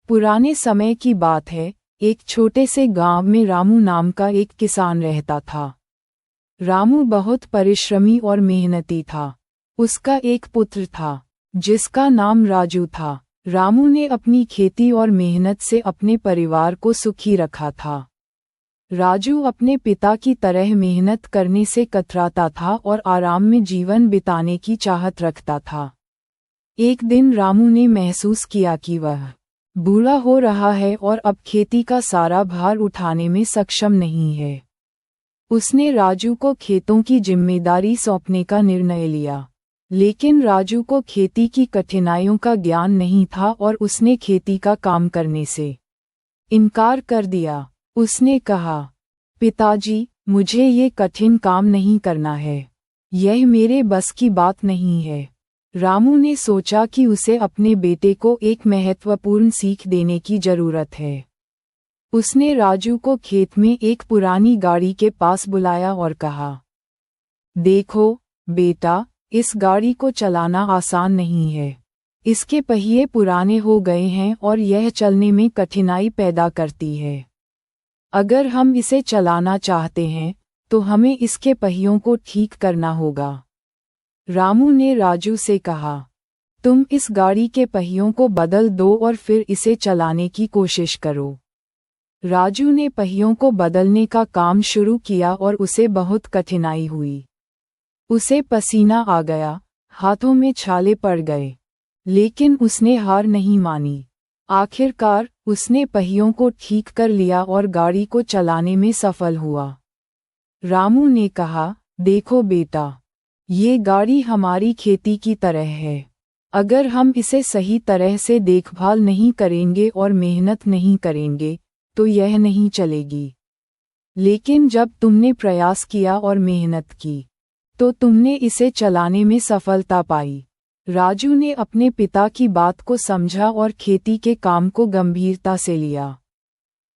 पुराने समय की बात है, एक छोटे से गांव में रामू नाम का एक किसान रहता था। रामू बहुत परिश्रमी और मेहनती था। उसका एक पुत्र था, जिसका नाम राजू था। रामू ने अपनी खेती और मेहनत से अपने परिवार को सुखी रखा था। राजू अपने पिता की तरह मेहनत करने से कतराता था और आराम में जीवन बिताने की चाहत रखता था। एक दिन रामू ने महसूस किया कि वह बूढ़ा हो रहा है और अब खेती का सारा भार उठाने में सक्षम नहीं है। उसने राजू को खेतों की जिम्मेदारी सौंपने का निर्णय लिया, लेकिन राजू को खेती की कठिनाइयों का ज्ञान नहीं था और उसने खेती का काम करने से इनकार कर दिया। उसने कहा, पिताजी, मुझे ये कठिन काम नहीं करना है। यह मेरे बस की बात नहीं है। रामू ने सोचा कि उसे अपने बेटे को एक महत्वपूर्ण सीख देने की जरूरत है। उसने राजू को खेत में एक पुरानी गाड़ी के पास बुलाया और कहा, देखो बेटा, इस गाड़ी को चलाना आसान नहीं है। इसके पहिए पुराने हो गए हैं और यह चलने में कठिनाई पैदा करती है। अगर हम इसे चलाना चाहते हैं तो हमें इसके पहियों को ठीक करना होगा। रामू ने राजू से कहा, तुम इस गाड़ी के पहियों को बदल दो और फिर इसे चलाने की कोशिश करो। राजू ने पहियों को बदलने का काम शुरू किया और उसे बहुत कठिनाई हुई। उसे पसीना आ गया, हाथों में छाले पड़ गए, लेकिन उसने हार नहीं मानी। आखिरकार उसने पहियों को ठीक कर लिया और गाड़ी को चलाने में सफल हुआ। रामू ने कहा, देखो बेटा, ये गाड़ी हमारी खेती की तरह है। अगर हम इसे सही तरह से देखभाल नहीं करेंगे और मेहनत नहीं करेंगे तो यह नहीं चलेगी। लेकिन जब तुमने प्रयास किया और मेहनत की तो तुमने इसे चलाने में सफलता पाई। राजू ने अपने पिता की बात को समझा और खेती के काम को गंभीरता से लिया।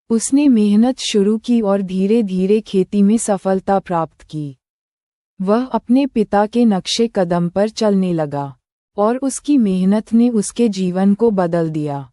उसने मेहनत शुरू की और धीरे धीरे खेती में सफलता प्राप्त की। वह अपने पिता के नक्शे कदम पर चलने लगा और उसकी मेहनत ने उसके जीवन को बदल दिया।